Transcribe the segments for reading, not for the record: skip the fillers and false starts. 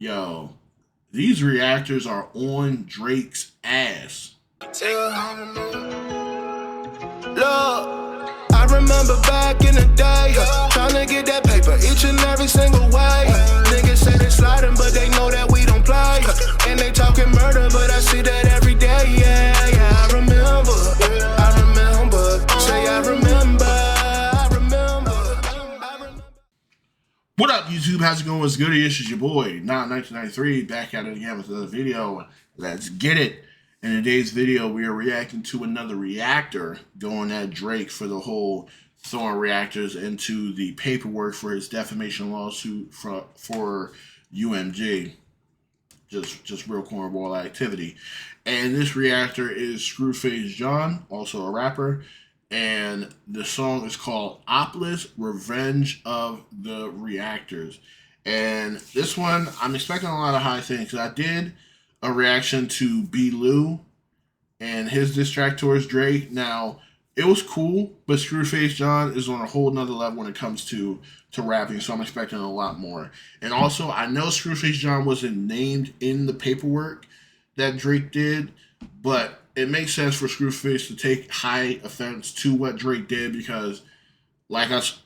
Yo, these reactors are on Drake's ass. Look, I remember back in the day, trying to get that paper each and every single way. Niggas say they sliding, but they know that we don't play. And they talking murder, but I see that every day. Yeah, I remember. Say I remember. What up, YouTube? How's it going? What's good? This is your boy, Not 1993, back at it again with another video. Let's get it. In today's video, we are reacting to another reactor going at Drake for the whole throwing reactors into the paperwork for his defamation lawsuit for UMG. Just real cornball activity. And this reactor is Scru John, also a rapper. And the song is called Opless Revenge of the Reactors. And this one, I'm expecting a lot of high things. Because I did a reaction to B. Lou and his diss track towards Drake. Now, it was cool, but Scru John is on a whole nother level when it comes to rapping, so I'm expecting a lot more. And also, I know Scru John wasn't named in the paperwork that Drake did, but it makes sense for Screwface to take high offense to what Drake did because, like us,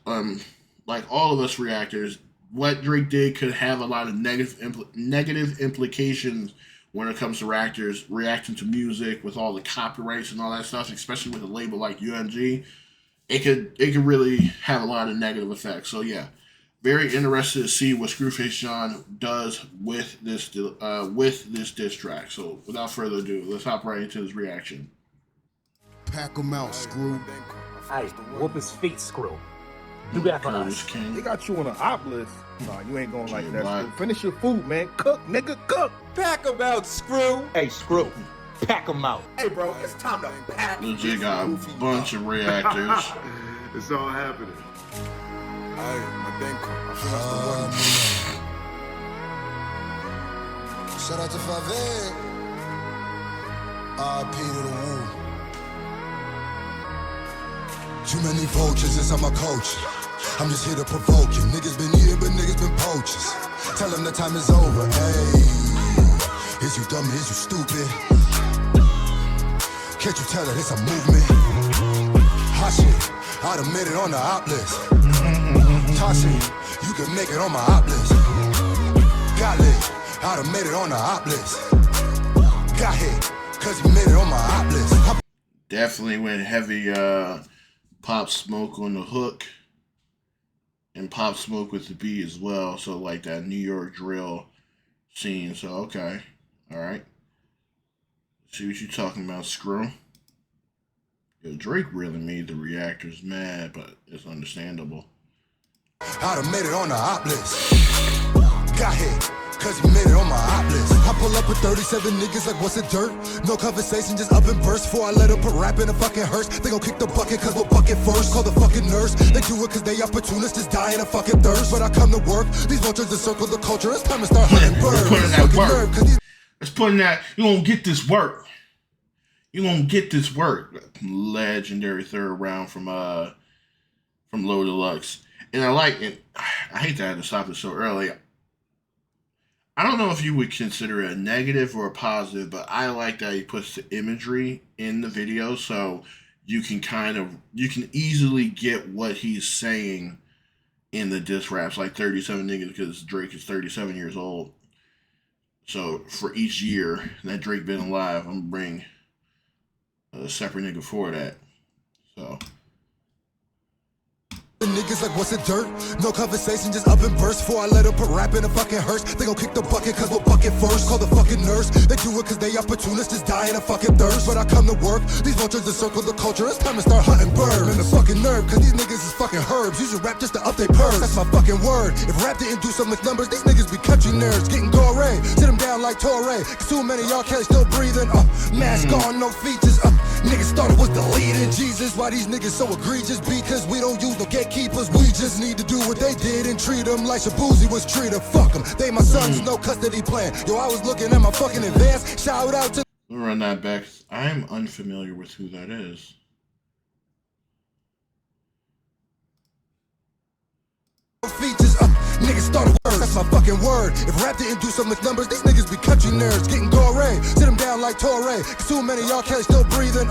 like all of us reactors, what Drake did could have a lot of negative implications when it comes to reactors reacting to music with all the copyrights and all that stuff, especially with a label like UMG. It could really have a lot of negative effects. So yeah, very interested to see what Scru John does with this diss track. So without further ado, let's hop right into this reaction. Pack 'em out, Screw. Hey, whoop his feet, Screw. Do that for us. They got you on an op list. Nah, you ain't going like that, Black. Screw. Finish your food, man. Cook, nigga, cook. Pack 'em out, Screw. Hey, Screw, pack him out. Hey, bro, it's time to pack. Legit got a bunch of reactors. It's all happening. Hey, I think that's the one. Shout out to Favre. R.I.P. to the Woo. Too many vultures inside my coach. I'm just here to provoke you. Niggas been eating, but niggas been poachers. Tell them the time is over. Hey, is you dumb? Is you stupid? Can't you tell that it's a movement? Hot shit. I done made it on the op list. Toxic, you can make it on my op list. Got lit, I done made it on the op list. Got hit, cause you made it on my op list. Definitely went heavy Pop Smoke on the hook. And Pop Smoke with the beat as well. So like that New York drill scene. So okay. Alright. See what you talking about, Screw. Yo, Drake really made the reactors mad, but it's understandable. I done made it on the op list. Got hit, cause you made it on my op list. I pull up with 37 niggas like what's the dirt? No conversation, just up and burst. Before I let up a rap in a fucking hearse. They gon' kick the bucket cause we'll bucket first. Call the fucking nurse. They do it cause they opportunists, just die in a fucking thirst. But I come to work, these vultures encircle the culture. It's time to start hunting birds. Let's put in that. You gonna get this work. You gonna get this work. Legendary third round from Low Deluxe. And I like it. I hate that I had to stop it so early. I don't know if you would consider it a negative or a positive, but I like that he puts the imagery in the video so you can easily get what he's saying in the diss raps, like 37 niggas, because Drake is 37 years old. So for each year that Drake been alive, I'm gonna bring a separate nigga for that. So niggas like what's the dirt? No conversation, just up and burst. Before I let up a rap in a fucking hearse. They gon' kick the bucket cause we'll bucket first. Call the fucking nurse. They do it cause they opportunists, just die in a fucking thirst. But I come to work, these vultures encircle the culture. It's time to start hunting birds. And the fucking nerve, cause these niggas is fucking herbs. Use your rap just to up their purse. That's my fucking word. If rap didn't do something with numbers, these niggas be country nerds. Getting gore, sit them down like Torre. Cause too many y'all can't still breathing. Mask on, no features. Niggas thought it was deleted. Jesus, why these niggas so egregious? Because we don't use no gatekeepers. We just need to do what they did and treat them like Shabuzi was treated. Fuck them. They my sons, no custody plan. Yo, I was looking at my fucking advance. Shout out to. Let me run that back. I am unfamiliar with who that is. Features, Niggas started words, that's my fucking word. If rap didn't do so much numbers, these niggas be country nerds. Getting gore, sit them down like Torre. Cause too many y'all can't still breathing.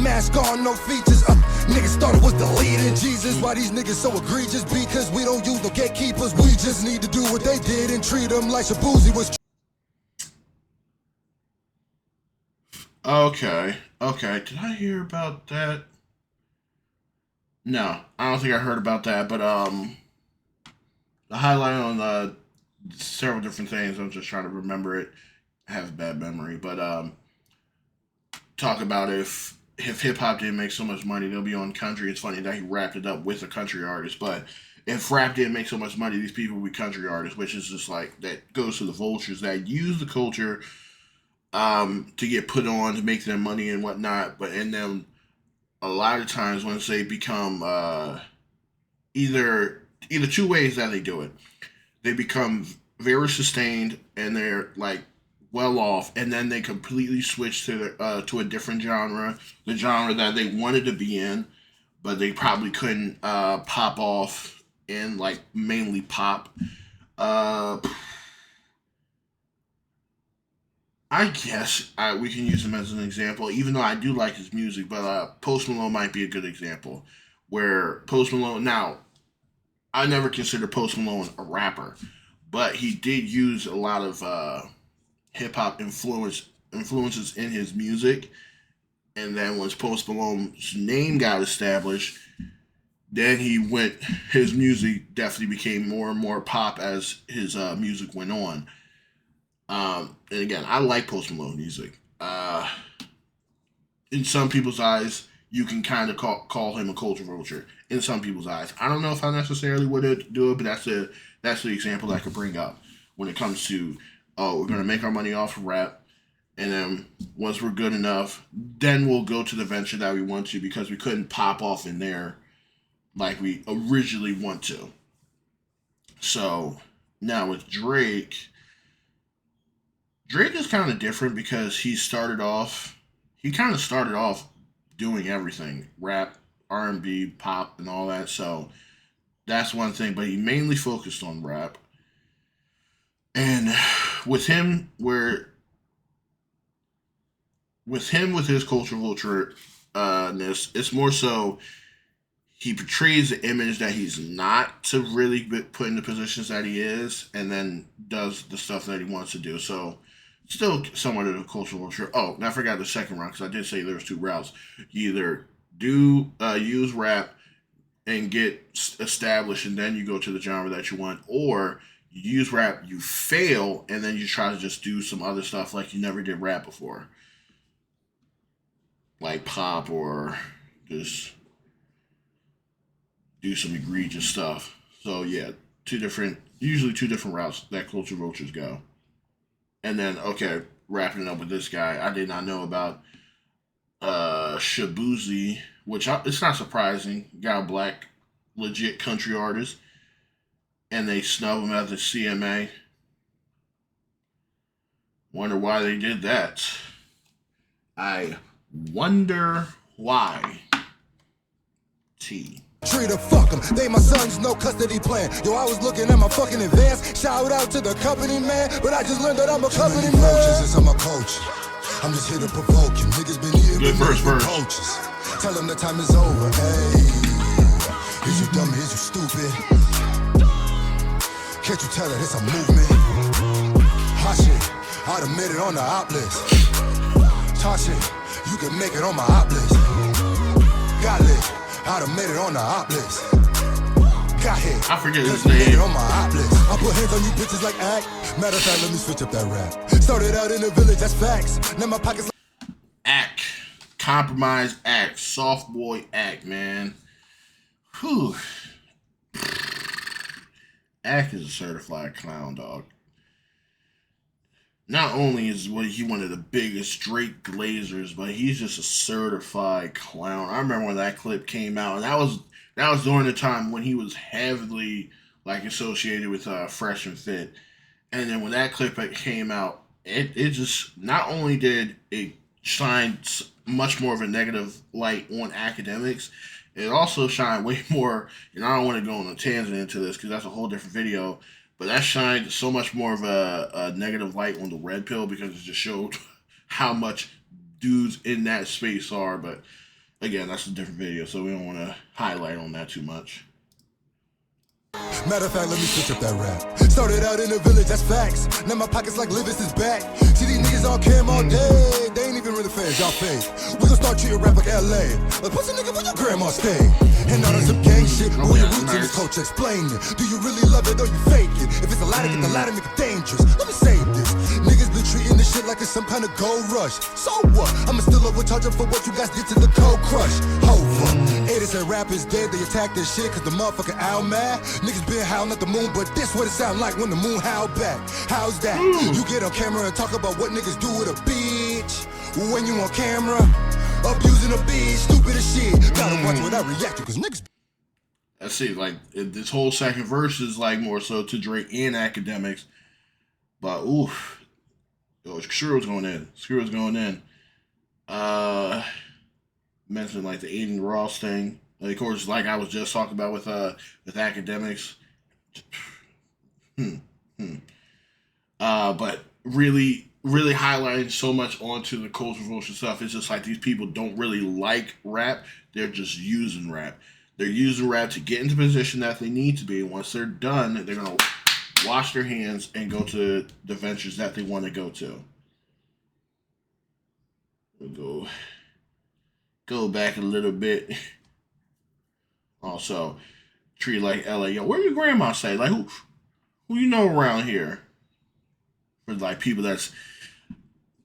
Mask on, no features. Niggas started was deleted. Jesus, why these niggas so egregious? Because we don't use no gatekeepers. We just need to do what they did and treat them like Shabuzi was. Okay. Did I hear about that? No, I don't think I heard about that. But the highlight on several different things. I'm just trying to remember it. I have a bad memory, but talk about if hip hop didn't make so much money, they'll be on country. It's funny that he wrapped it up with a country artist, but if rap didn't make so much money, these people would be country artists, which is just like that goes to the vultures that use the culture to get put on to make their money and whatnot. But in them, a lot of times once they become either two ways that they do it, they become very sustained and they're like well off, and then they completely switch to a different genre, the genre that they wanted to be in, but they probably couldn't pop off in, like mainly pop. I guess we can use him as an example, even though I do like his music. But Post Malone might be a good example, where Post Malone. Now, I never considered Post Malone a rapper, but he did use a lot of hip hop influences in his music. And then once Post Malone's name got established, then his music definitely became more and more pop as his music went on. And again, I like Post Malone music. In some people's eyes, you can kind of call him a culture vulture. In some people's eyes, I don't know if I necessarily would do it, but that's the example that I could bring up when it comes to, we're gonna make our money off of rap, and then once we're good enough, then we'll go to the venture that we want to, because we couldn't pop off in there like we originally want to. So now with Drake is kind of different because he kind of started off doing everything, rap, R&B, pop, and all that. So that's one thing, but he mainly focused on rap. And with his cultural vulture-ness, it's more so he portrays the image that he's not to really put in the positions that he is, and then does the stuff that he wants to do. So still somewhat of a cultural vulture. Oh, and I forgot the second route, because I did say there's two routes. You either do use rap and get established, and then you go to the genre that you want, or you use rap, you fail, and then you try to just do some other stuff like you never did rap before, like pop, or just do some egregious stuff. So yeah, usually two different routes that culture vultures go. And then, okay, wrapping it up with this guy, I did not know about Shabuzi, which it's not surprising. Got a black, legit country artist, and they snub him at the CMA. Wonder why they did that. I wonder why. T. Treat her, fuck them. They my sons, no custody plan. Yo, I was looking at my fucking advance. Shout out to the company, man. But I just learned that I'm a company man. I'm a coach. I'm just here to provoke you. Niggas been eating good first verse. Coaches. Tell them the time is over. Hey, here's you dumb, here's you stupid. Can't you tell that it's a movement? Hot shit, I done made it on the op list. Talk shit, you can make it on my op list. Got lit. I done made it on the op list. Got hit. I forget his Made it name. on my op list. I put hands on you bitches like act. Matter of fact, let me switch up that rap. Started out in the village, that's facts. Now my pockets. Act. Compromise act. Soft boy act, man. Whew. Act is a certified clown, dog. Not only is he one of the biggest straight glazers, but he's just a certified clown. I remember when that clip came out, and that was during the time when he was heavily like associated with Fresh and Fit. And then when that clip came out, it just not only did it shine much more of a negative light on academics, it also shined way more, and I don't want to go on a tangent into this because that's a whole different video, but that shined so much more of a negative light on the red pill because it just showed how much dudes in that space are. But again, that's a different video, so we don't want to highlight on that too much. Matter of fact, let me switch up that rap. Started out in the village, that's facts. Now my pockets like Livis is back. See these niggas on cam all day. They ain't even really fans, y'all fake. We gon' start treating rap like LA. Like, pussy nigga, where your grandma stay? And all that some gang shit, but where your roots in this culture, explain it. Do you really love it or you fake it? If it's a ladder, get the ladder, make it dangerous. Let me say this. Niggas been treating this shit like it's some kind of gold rush. So what? I'ma still overcharge them for what you guys did to the cold crush. Over. It is that rap is dead, they attack this shit cause the motherfucker owl mad. Niggas been howling at the moon, but this what it sound like when the moon howl back. How's that? You get on camera and talk about what niggas do with a bitch. When you on camera, abusing a bitch, stupid as shit. Gotta watch what I react to, cause niggas. I see, like, this whole second verse is like more so to Drake and academics. But oof. Yo, Scru was going in. Scru was going in. Mentioned like the Aiden Ross thing. And of course, like I was just talking about with academics. But really highlighting so much onto the cultural vulture stuff. It's just like these people don't really like rap. They're just using rap. They're using rap to get into the position that they need to be. And once they're done, they're gonna wash their hands and go to the ventures that they want to go to. We'll go back a little bit. Also, treat like LA. Yo, where your grandma say? Like who you know around here? For like people that's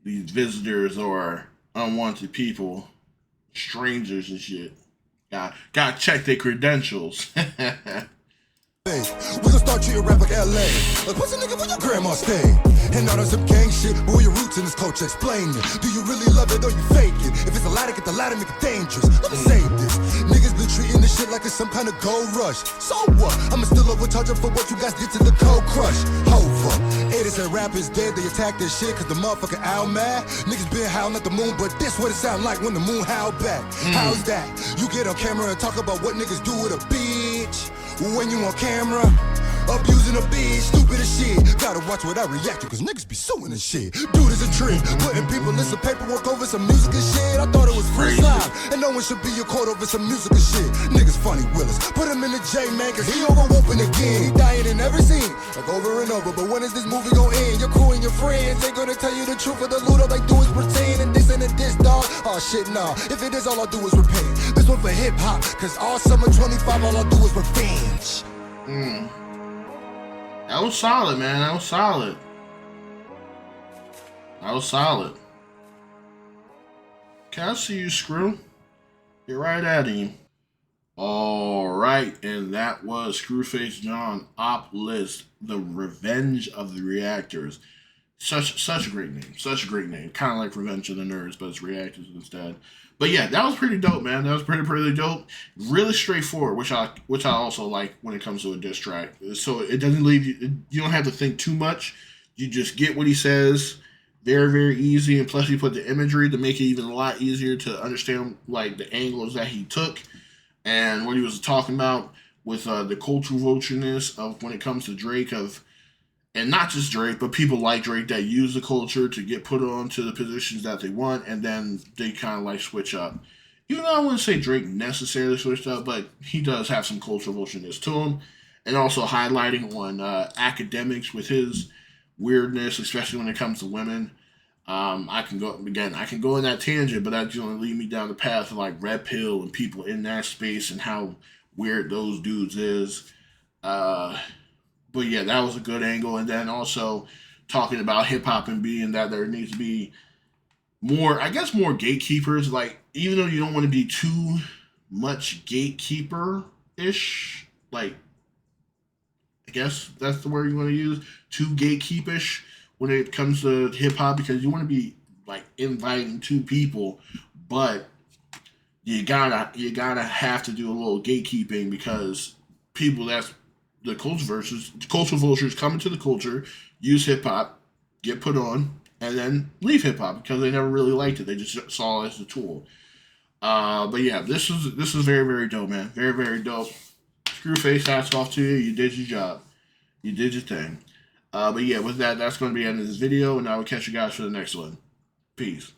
these visitors or unwanted people, strangers and shit. Gotta check their credentials. We gon' start treating rap like LA. Like, pussy nigga, where your grandma stay? And all that some gang shit, but where your roots in this culture, explain it. Do you really love it or you fake it? If it's a ladder, get the ladder, make it dangerous. Let me say this. Niggas been treating this shit like it's some kind of gold rush. So what? I'ma still overcharge them for what you guys did to the cold crush. Over. It is that rap is dead, they attack this shit cause the motherfucker owl mad. Niggas been howling at the moon, but this what it sound like when the moon howl back. How's that? You get on camera and talk about what niggas do with a bitch. When you on camera, abusing a bitch, stupid as shit. Gotta watch what I react to, cause niggas be suing and shit. Dude is a trick, putting people in some paperwork over some music and shit. I thought it was free time, and no one should be in court over some music and shit. Niggas funny Willis, put him in the J, man, cause he overwhooping again. He dying in every scene, like over and over. But when is this movie gonna end? Your crew and your friends ain't gonna tell you the truth of the loot. All they do is pretend, and this and this, dog. Oh shit, nah, if it is all I do is repent. This one for hip hop, cause all summer 25, all I do is revenge. That was solid, man. That was solid. That was solid. Can I see you, Scru? Get right at him. Alright, and that was Screwface John Op List, The Revenge of the Reactors. Such a great name. Such a great name. Kind of like Revenge of the Nerds, but it's Reactors instead. But yeah, that was pretty dope, man. That was pretty dope. Really straightforward, which I also like when it comes to a diss track. So it doesn't leave you. You don't have to think too much. You just get what he says. Very easy, and plus he put the imagery to make it even a lot easier to understand like the angles that he took and what he was talking about with the cultural vultureness of when it comes to Drake and not just Drake, but people like Drake that use the culture to get put onto the positions that they want, and then they kind of like switch up. Even though I wouldn't say Drake necessarily switched up, but he does have some cultural vultureness to him, and also highlighting on academics with his weirdness, especially when it comes to women. I can go in that tangent, but that's going to lead me down the path of like Red Pill and people in that space and how weird those dudes is. But yeah, that was a good angle. And then also talking about hip hop and being that there needs to be more gatekeepers. Like, even though you don't want to be too much gatekeeper-ish, like, I guess that's the word you want to use, too gatekeepish when it comes to hip hop, because you want to be like inviting two people, but you gotta have to do a little gatekeeping because people that's the cultural vultures come into the culture, use hip hop, get put on, and then leave hip hop because they never really liked it. They just saw it as a tool. But yeah, this was very, very dope, man. Very, very dope. Screwface, hats off to you. You did your job. You did your thing. But yeah, with that, that's going to be the end of this video, and I will catch you guys for the next one. Peace.